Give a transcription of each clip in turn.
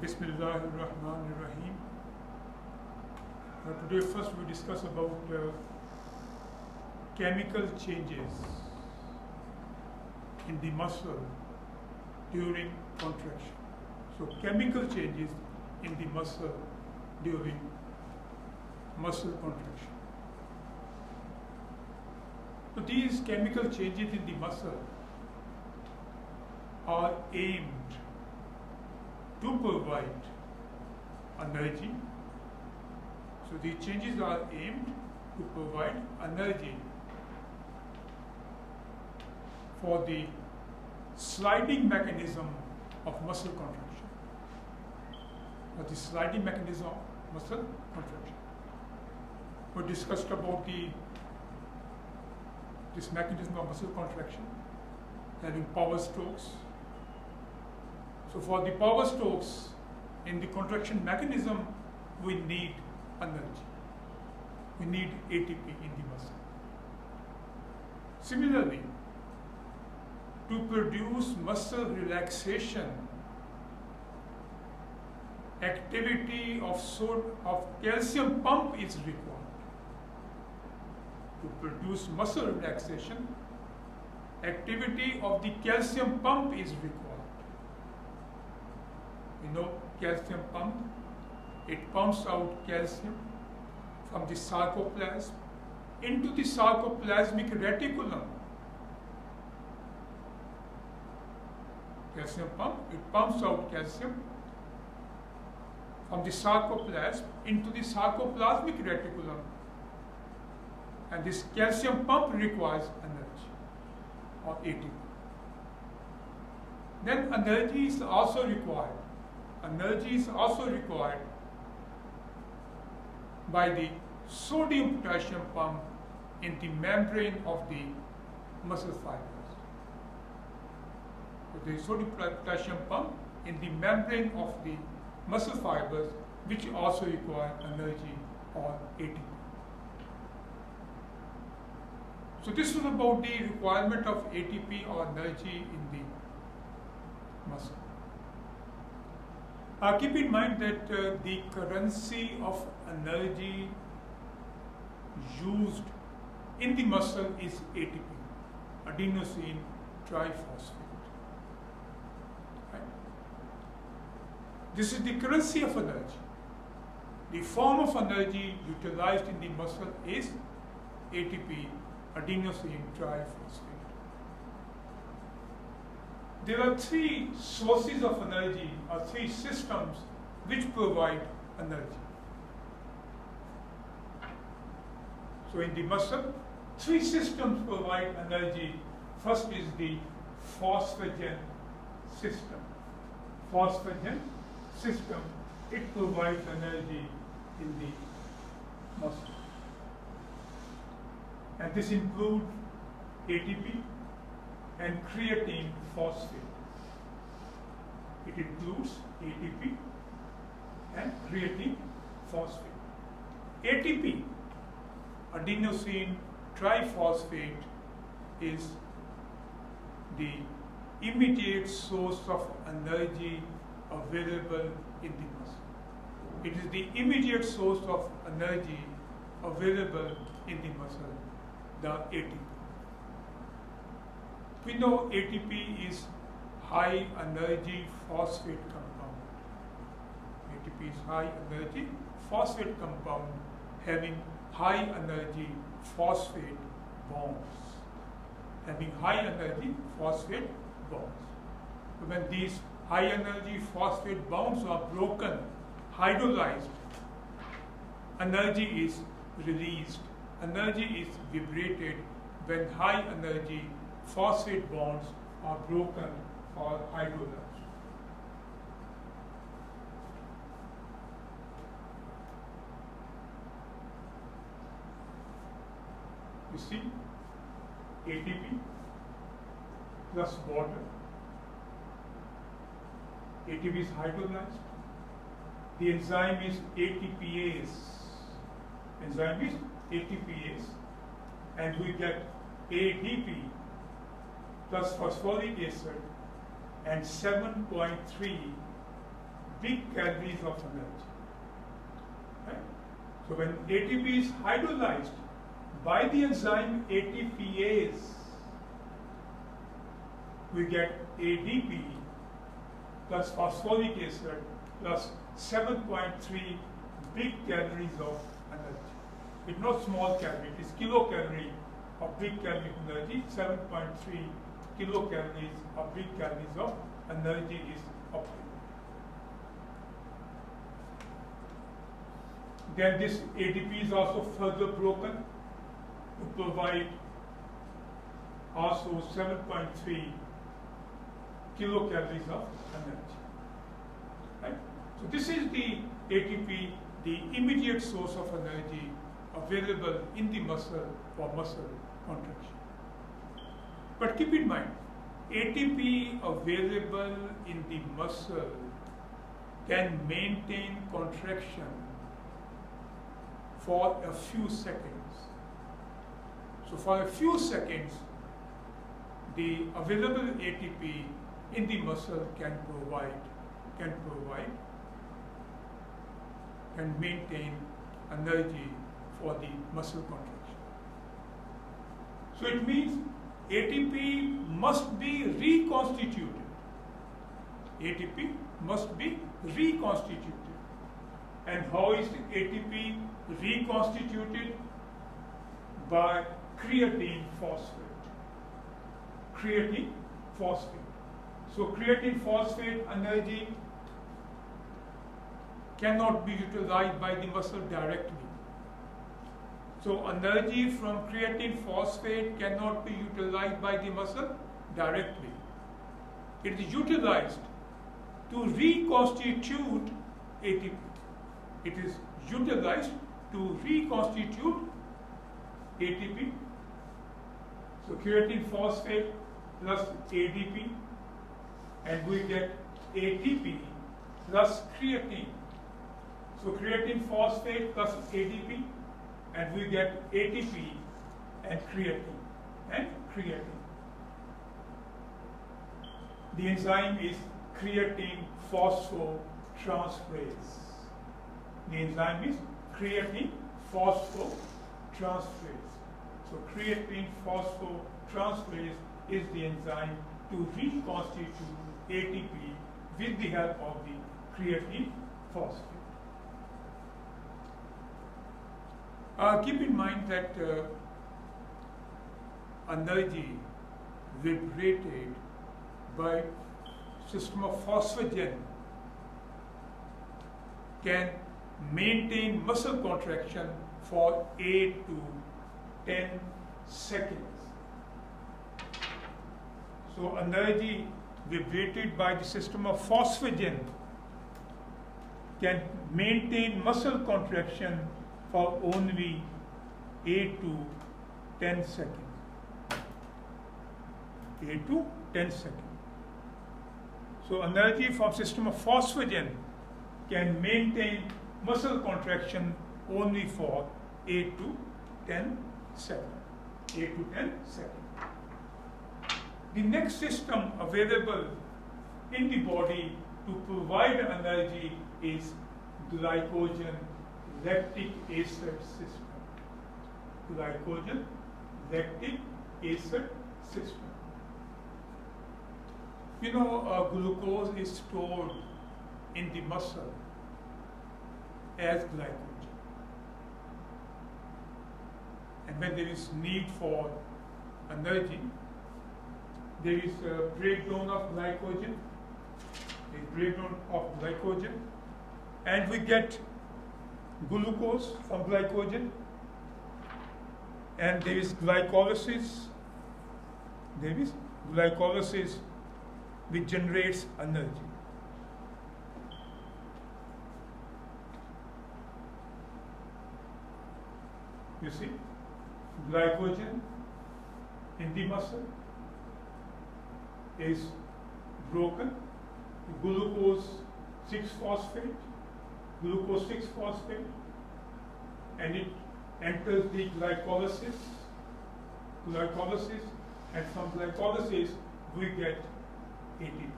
Bismillahirrahmanirrahim. Today first we discuss about chemical changes in the muscle during contraction. So chemical changes in the muscle during muscle contraction. So these chemical changes in the muscle are aimed to provide energy. So the changes are aimed to provide energy for the sliding mechanism of muscle contraction. Or the sliding mechanism of muscle contraction. We discussed about this mechanism of muscle contraction having power strokes. So for the power strokes in the contraction mechanism, we need energy. We need ATP in the muscle. Similarly, to produce muscle relaxation, activity of calcium pump is required. To produce muscle relaxation, activity of the calcium pump is required. You know, calcium pump, it pumps out calcium from the sarcoplasm into the sarcoplasmic reticulum. Calcium pump, it pumps out calcium from the sarcoplasm into the sarcoplasmic reticulum. And this calcium pump requires energy or ATP. Then energy is also required. Energy is also required by the sodium-potassium pump in the membrane of the muscle fibers. So the sodium-potassium pump in the membrane of the muscle fibers, which also require energy or ATP. So this is about the requirement of ATP or energy in the muscle. Keep in mind that the currency of energy used in the muscle is ATP, adenosine triphosphate. Right? This is the currency of energy. The form of energy utilized in the muscle is ATP, adenosine triphosphate. There are three sources of energy or three systems which provide energy. So in the muscle, three systems provide energy. First is the phosphagen system. Phosphagen system, it provides energy in the muscle. And this includes ATP and creatine phosphate. It includes ATP and creatine phosphate. ATP, adenosine triphosphate, is the immediate source of energy available in the muscle. It is the immediate source of energy available in the muscle, the ATP. We know ATP is high energy phosphate compound. ATP is high energy phosphate compound having high energy phosphate bonds. Having high energy phosphate bonds. So when these high energy phosphate bonds are broken, hydrolyzed, energy is released. Energy is liberated when high energy phosphate bonds are broken or hydrolyzed. You see, ATP plus water. ATP is hydrolyzed. The enzyme is ATPase. Enzyme is ATPase, and we get ADP plus phosphoric acid and 7.3 big calories of energy. Right? So when ATP is hydrolyzed by the enzyme ATPase, we get ADP plus phosphoric acid plus 7.3 big calories of energy. It's not small calorie, it is kilocalorie of big calorie energy. 7.3 kilocalories of big calories of energy is obtained. Then this ADP is also further broken to provide also 7.3 kilocalories of energy. Right? So this is the ATP, the immediate source of energy available in the muscle for muscle contraction. But keep in mind, ATP available in the muscle can maintain contraction for a few seconds. So for a few seconds, the available ATP in the muscle can maintain energy for the muscle contraction. So it means ATP must be reconstituted. ATP must be reconstituted. And how is ATP reconstituted? By creatine phosphate. Creatine phosphate. So creatine phosphate energy cannot be utilized by the muscle directly. So energy from creatine phosphate cannot be utilized by the muscle directly. It is utilized to reconstitute ATP. It is utilized to reconstitute ATP. So creatine phosphate plus ADP, and we get ATP plus creatine. So creatine phosphate plus ADP, and we get ATP and creatine. The enzyme is creatine phosphotransferase. The enzyme is creatine phosphotransferase. So creatine phosphotransferase is the enzyme to reconstitute ATP with the help of the creatine phosphate. Keep in mind that energy liberated by system of phosphagen can maintain muscle contraction for 8 to 10 seconds. So energy liberated by the system of phosphagen can maintain muscle contraction for only 8 to 10 seconds. 8 to 10 seconds. So energy from system of phosphagen can maintain muscle contraction only for 8 to 10 seconds. 8 to 10 seconds. The next system available in the body to provide energy is glycogen lactic acid system. Glycogen lactic acid system. You know, glucose is stored in the muscle as glycogen. And when there is need for energy, there is a breakdown of glycogen, and we get glucose from glycogen, and there is glycolysis. Which generates energy. You see, glycogen in the muscle is broken to glucose 6-phosphate, and it enters the glycolysis, and from glycolysis we get ATP.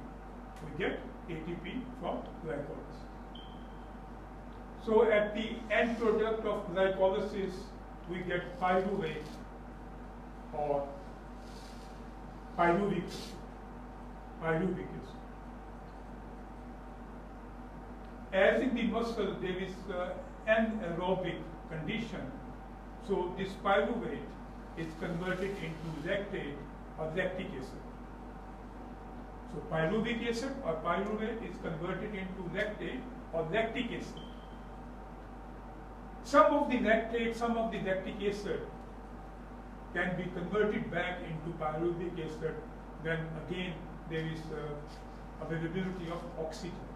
ATP from glycolysis. So at the end product of glycolysis, we get pyruvate or pyruvic acid. As in the muscle, there is anaerobic condition, so this pyruvate is converted into lactate or lactic acid. So pyruvic acid or pyruvate is converted into lactate or lactic acid. Some of the lactate, some of the lactic acid can be converted back into pyruvic acid when again there is availability of oxygen.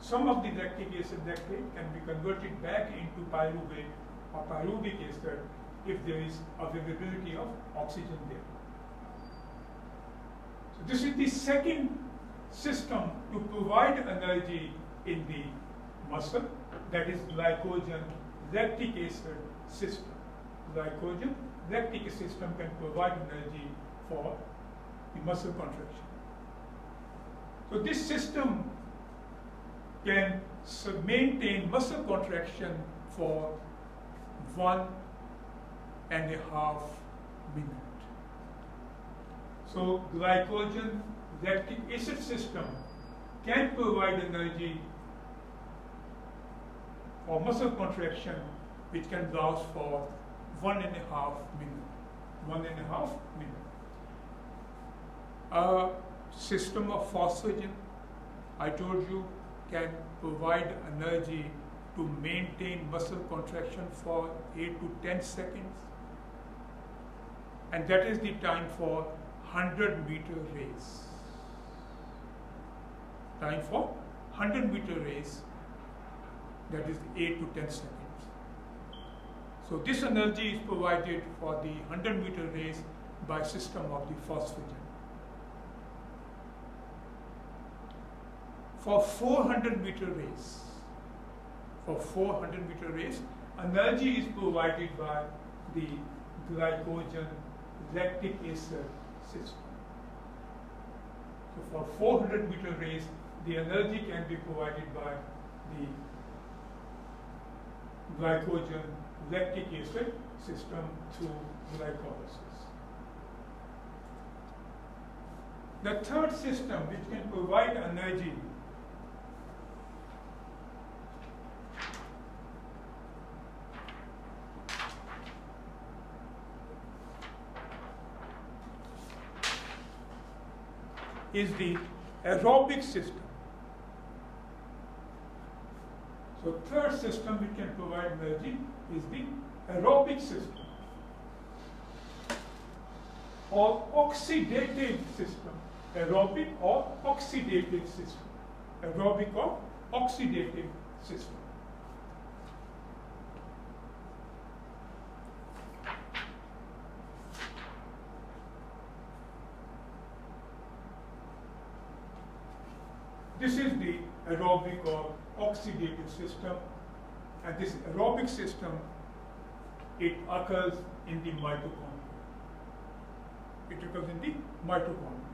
Some of the lactic acid lactate can be converted back into pyruvate or pyruvic acid if there is availability of oxygen there. So this is the second system to provide energy in the muscle, that is glycogen lactic acid system. Glycogen lactic acid system can provide energy for the muscle contraction. So this system can maintain muscle contraction for 1.5 minutes. So glycogen lactic acid system can provide energy for muscle contraction which can last for 1.5 minutes. 1.5 minutes. A system of phosphagen, I told you, can provide energy to maintain muscle contraction for 8 to 10 seconds. And that is the time for 100-meter race. Time for 100-meter race, that is 8 to 10 seconds. So this energy is provided for the 100-meter race by system of the phosphagen. For 400-meter race, energy is provided by the glycogen lactic acid system. So for 400-meter race, the energy can be provided by the glycogen lactic acid system through glycolysis. The third system which can provide energy is the aerobic system. So third system which can provide energy is the aerobic system or oxidative system. Aerobic or oxidative system. Aerobic or oxidative system. This is the aerobic or oxidative system, and this aerobic system, it occurs in the mitochondria. It occurs in the mitochondria.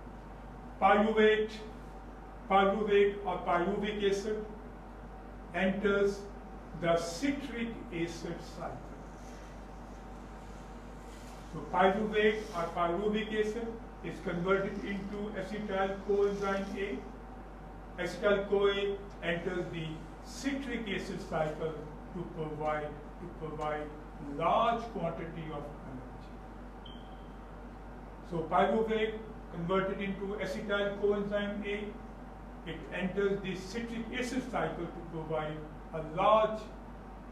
Pyruvate or pyruvic acid enters the citric acid cycle. So pyruvate or pyruvic acid is converted into acetyl coenzyme A. Acetyl CoA enters the citric acid cycle to provide large quantity of energy. So pyruvate converted into acetyl coenzyme A, it enters the citric acid cycle to provide a large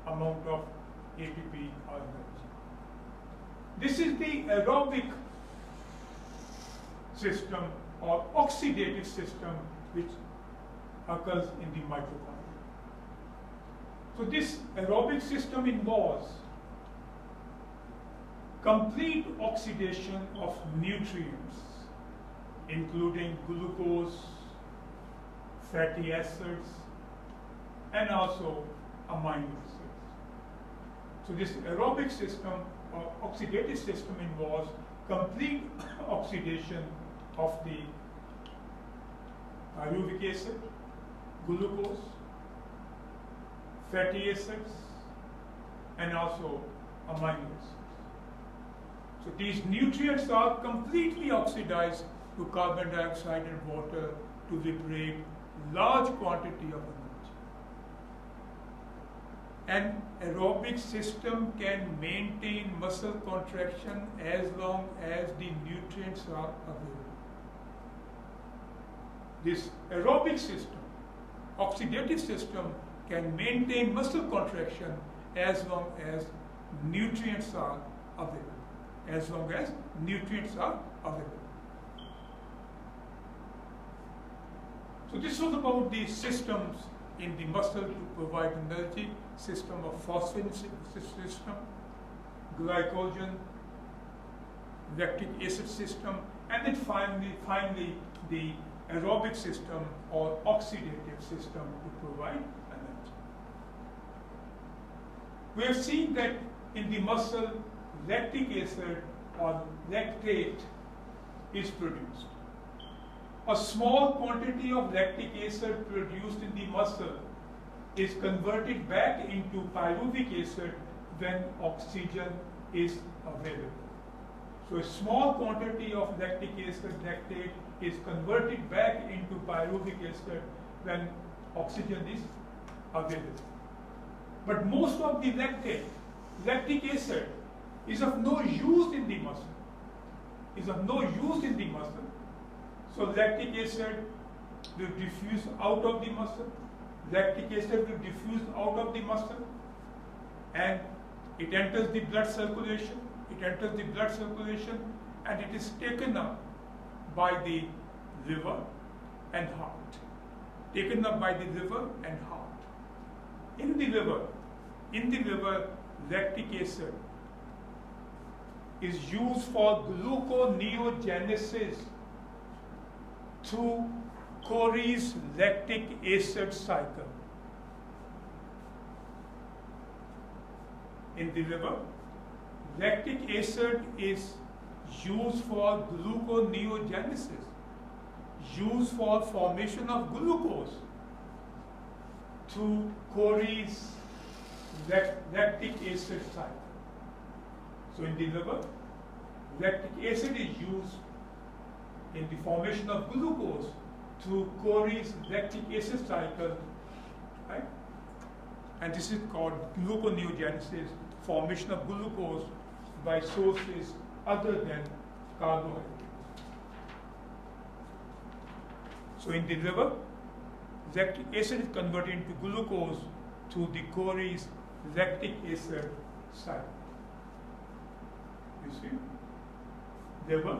amount of ATP or energy. This is the aerobic system or oxidative system which occurs in the mitochondria. So this aerobic system involves complete oxidation of nutrients, including glucose, fatty acids, and also amino acids. So this aerobic system or oxidative system involves complete oxidation of the pyruvic acid, glucose, fatty acids, and also amino acids. So these nutrients are completely oxidized to carbon dioxide and water to liberate large quantity of energy. An aerobic system can maintain muscle contraction as long as the nutrients are available. This aerobic system, oxidative system, can maintain muscle contraction as long as nutrients are available. As long as nutrients are available. So this was about the systems in the muscle to provide energy, system of phosphine system, glycogen, lactic acid system, and then finally the aerobic system or oxidative system to provide energy. We have seen that in the muscle, lactic acid or lactate is produced. A small quantity of lactic acid produced in the muscle is converted back into pyruvic acid when oxygen is available. So a small quantity of lactic acid, lactate, is converted back into pyruvic acid when oxygen is available. But most of the lactic acid, is of no use in the muscle. So lactic acid will diffuse out of the muscle. Lactic acid will diffuse out of the muscle, and it enters the blood circulation. And it is taken up by the liver and heart. In the liver, lactic acid is used for gluconeogenesis through Core's lactic acid cycle. In the liver, lactic acid is used for gluconeogenesis, used for formation of glucose through Core's lactic acid cycle. So in the liver, lactic acid is used in the formation of glucose through Core's lactic acid cycle, right? And this is called gluconeogenesis, formation of glucose by sources other than carbohydrates. So in the liver, lactic acid is converted into glucose through the Core's lactic acid cycle. You see, liver,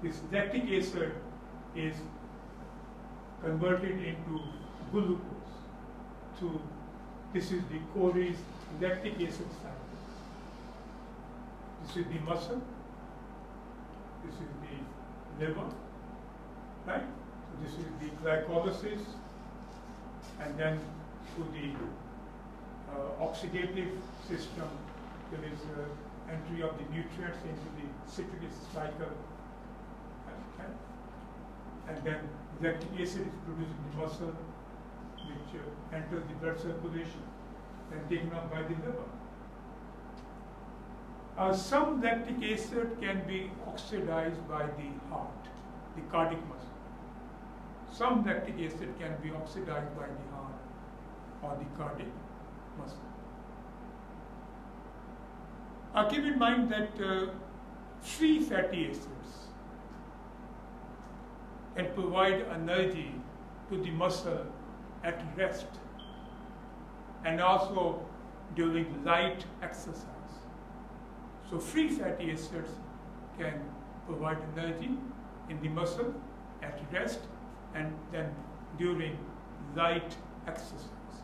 this lactic acid is converted into glucose through, this is the Core's lactic acid cycle. This is the muscle, this is the liver, right? So this is the glycolysis, and then to the oxidative system, there is entry of the nutrients into the citric acid cycle, okay? And then lactic acid is produced in the muscle, which enters the blood circulation and taken up by the liver. Some lactic acid can be oxidized by the heart, the cardiac muscle. Some lactic acid can be oxidized by the heart or the cardiac muscle. Keep in mind that free fatty acids can provide energy to the muscle at rest and also during light exercise. So free fatty acids can provide energy in the muscle at rest and then during light exercise.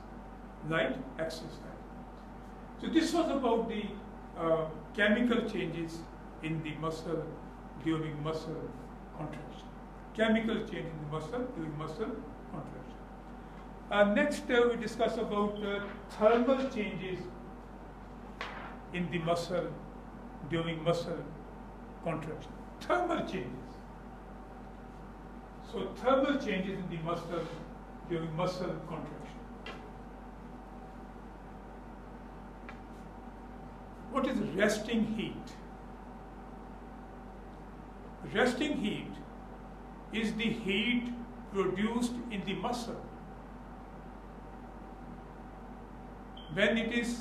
So this was about the chemical changes in the muscle during muscle contraction. Chemical change in the muscle during muscle contraction. Next, we discuss about thermal changes in the muscle during muscle contraction. Thermal changes. So thermal changes in the muscle during muscle contraction. What is resting heat? Resting heat is the heat produced in the muscle when it is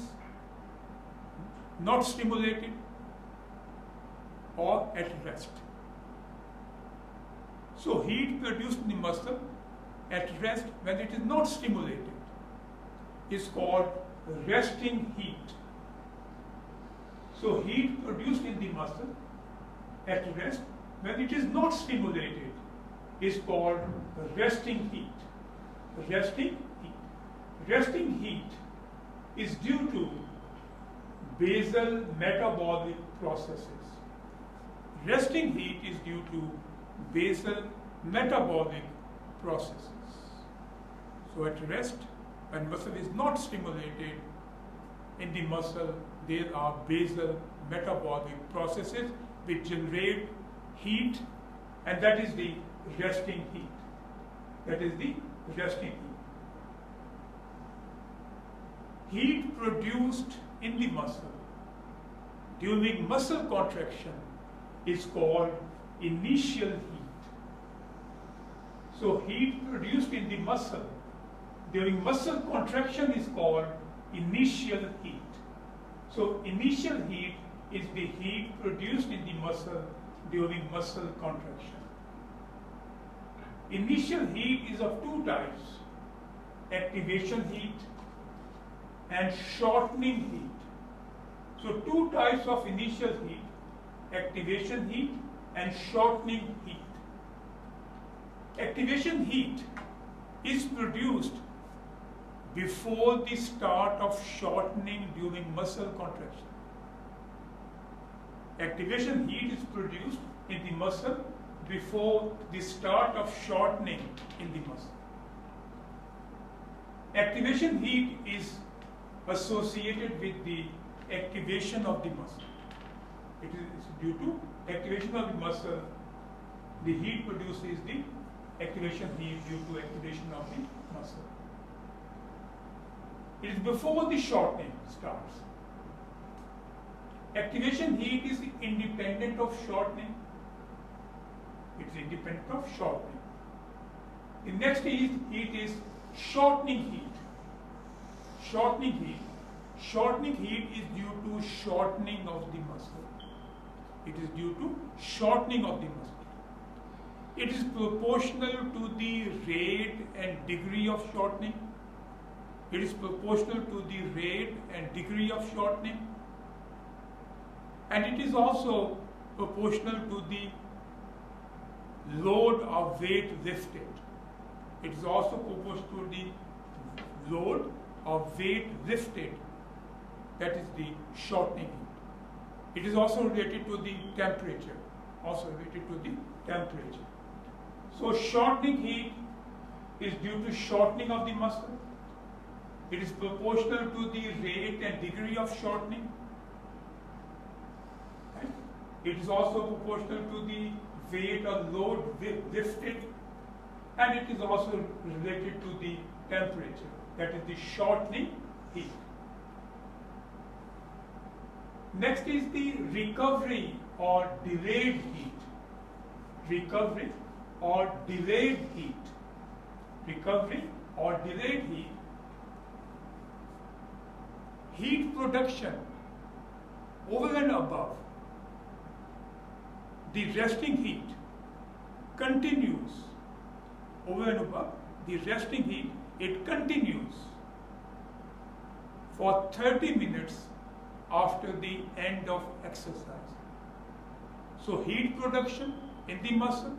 not stimulated or at rest. So heat produced in the muscle at rest when it is not stimulated is called resting heat. So heat produced in the muscle at rest when it is not stimulated is called resting heat. Resting heat. Resting heat is due to basal metabolic processes. Resting heat is due to basal metabolic processes. So at rest, when muscle is not stimulated, in the muscle there are basal metabolic processes which generate heat, and that is the resting heat. That is the resting heat. Heat produced in the muscle during muscle contraction is called initial heat. So heat produced in the muscle during muscle contraction is called initial heat. So initial heat is the heat produced in the muscle during muscle contraction. Initial heat is of two types: activation heat and shortening heat. So two types of initial heat: activation heat and shortening heat. Activation heat is produced before the start of shortening during muscle contraction. Activation heat is produced in the muscle before the start of shortening in the muscle. Activation heat is associated with the activation of the muscle. It is due to activation of the muscle, the heat produced is the activation heat due to activation of the muscle. It is before the shortening starts. Activation heat is independent of shortening. It is independent of shortening. The next heat is shortening heat. Shortening heat. Shortening heat is due to shortening of the muscle. It is due to shortening of the muscle. It is proportional to the rate and degree of shortening. It is proportional to the rate and degree of shortening. And it is also proportional to the load of weight lifted. It is also proportional to the load of weight lifted. That is the shortening heat. It is also related to the temperature. So shortening heat is due to shortening of the muscle. It is proportional to the rate and degree of shortening. Right? It is also proportional to the weight or load lifted, and it is also related to the temperature. That is the shortening heat. Next is the recovery or delayed heat. Recovery or delayed heat. Recovery or delayed heat. Heat production over and above the resting heat continues. Over and above the resting heat, it continues for 30 minutes after the end of exercise. So heat production in the muscle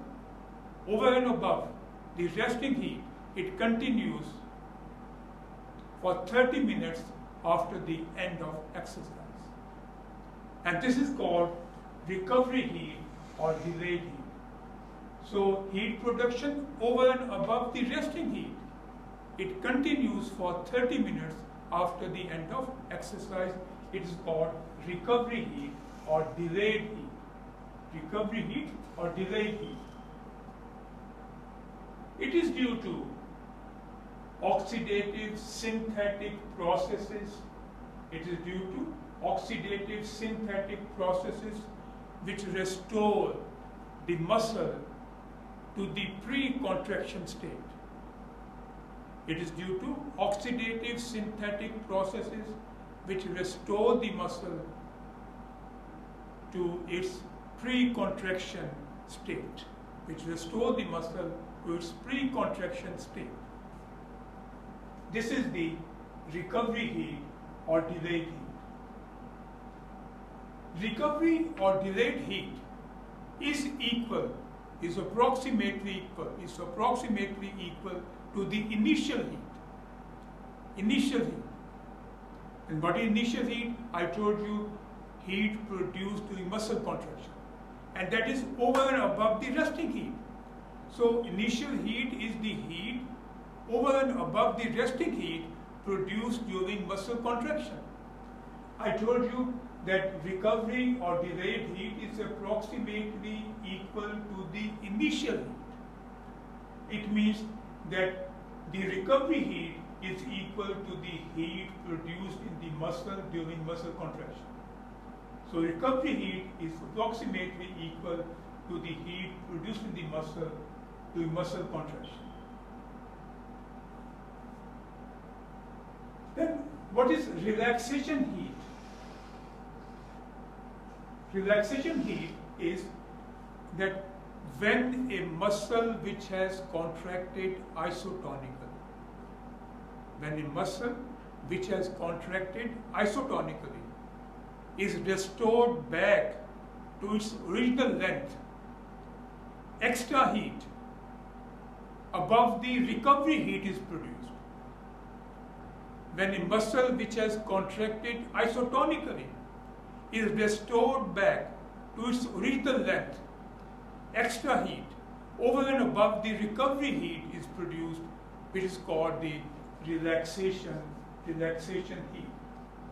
over and above the resting heat, it continues for 30 minutes after the end of exercise. And this is called recovery heat or delayed heat. So heat production over and above the resting heat, it continues for 30 minutes after the end of exercise. It is called recovery heat or delayed heat. Recovery heat or delayed heat. It is due to oxidative synthetic processes. It is due to oxidative synthetic processes which restore the muscle to the pre-contraction state. It is due to oxidative synthetic processes which restore the muscle to its pre-contraction state, which restore the muscle to its pre-contraction state. This is the recovery heat or delayed heat. Recovery or delayed heat is approximately equal to the initial heat. Initial heat. And what is initial heat? I told you, heat produced during muscle contraction. And that is over and above the resting heat. So initial heat is the heat over and above the resting heat produced during muscle contraction. I told you that recovery or delayed heat is approximately equal to the initial heat. It means that the recovery heat is equal to the heat produced in the muscle during muscle contraction. So recovery heat is approximately equal to the heat produced in the muscle during muscle contraction. Then what is relaxation heat? Relaxation heat is that when a muscle which has contracted isotonically, is restored back to its original length, extra heat above the recovery heat is produced. When a muscle which has contracted isotonically is restored back to its original length, extra heat over and above the recovery heat is produced, which is called the relaxation heat.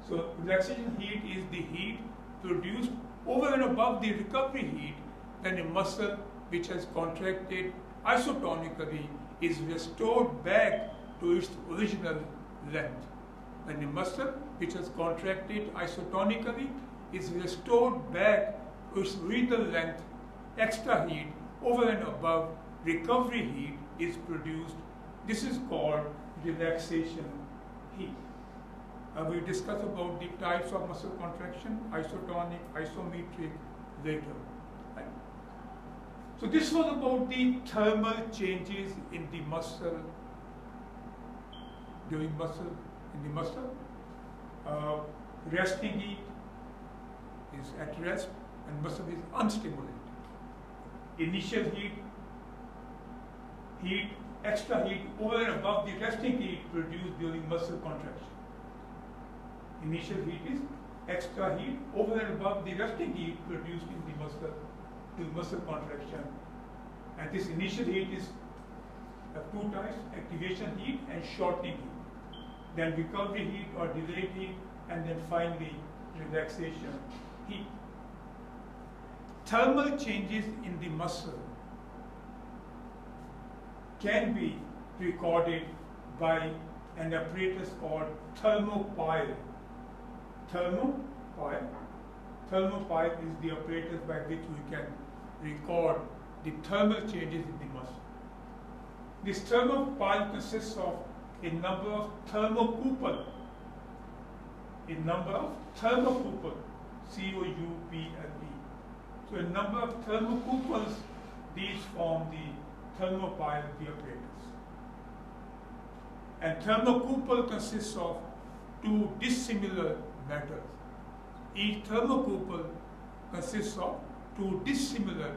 So relaxation heat is the heat produced over and above the recovery heat when a muscle which has contracted isotonically is restored back to its original length. When a muscle which has contracted isotonically is restored back to its original length, extra heat over and above recovery heat is produced. This is called relaxation heat. We discuss about the types of muscle contraction, isotonic, isometric later. Right? So this was about the thermal changes in the muscle during muscle. Resting heat is at rest and muscle is unstimulated. Initial heat, extra heat over and above the resting heat produced during muscle contraction. Initial heat is extra heat over and above the resting heat produced in the muscle during muscle contraction. And this initial heat is two types: activation heat and shortening heat. Then recovery heat or delayed heat, and then finally relaxation heat. Thermal changes in the muscle can be recorded by an apparatus called thermopile. Thermopile is the apparatus by which we can record the thermal changes in the muscle. This thermopile consists of a number of thermocouple, C-O-U-P-L-E. So a number of thermocouples, these form the thermopile of the apparatus. And thermocouple consists of two dissimilar metals. Each thermocouple consists of two dissimilar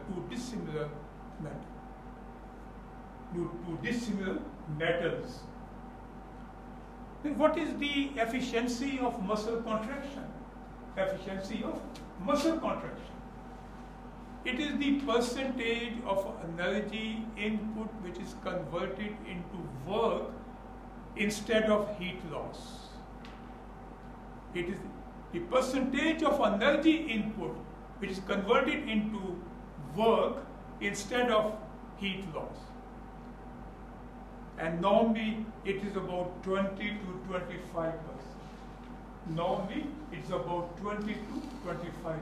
metals. Then what is the efficiency of muscle contraction? It is the percentage of energy input which is converted into work instead of heat loss. It is the percentage of energy input which is converted into work instead of heat loss. and normally it is about 20 to 25%. Normally it's about 20 to 25%.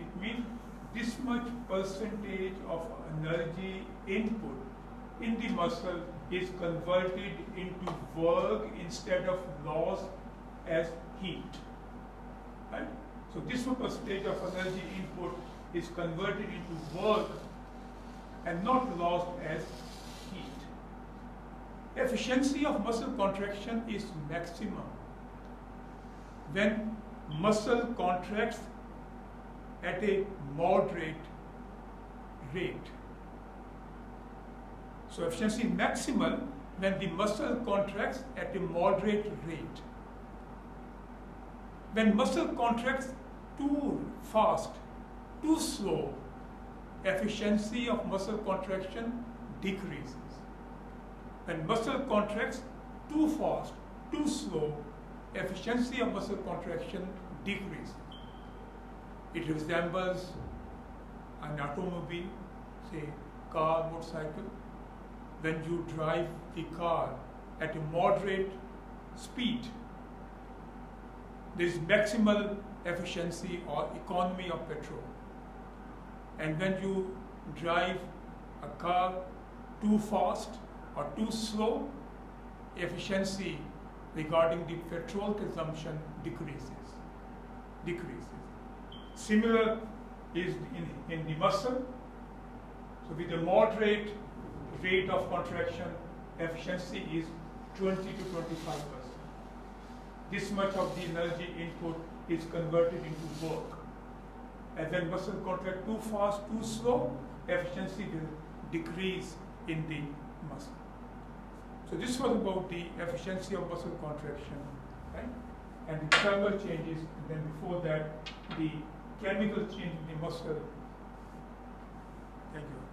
It means this much percentage of energy input in the muscle is converted into work instead of lost as heat. Right? So this percentage of energy input is converted into work and not lost as heat. Efficiency of muscle contraction is maximum when muscle contracts at a moderate rate. So efficiency maximal when the muscle contracts at a moderate rate. When muscle contracts too fast, too slow, efficiency of muscle contraction decreases. When muscle contracts too fast, too slow, efficiency of muscle contraction decreases. It resembles an automobile, say car, motorcycle. When you drive the car at a moderate speed, there is maximal efficiency or economy of petrol. And when you drive a car too fast or too slow, efficiency regarding the petrol consumption decreases. Similar is in the muscle. So with a moderate rate of contraction, efficiency is 20 to 25%. This much of the energy input is converted into work. And when muscle contract too fast, too slow, efficiency will decrease in the muscle. So this was about the efficiency of muscle contraction, right? And the thermal changes, and then before that, the chemical change in the muscle. Thank you.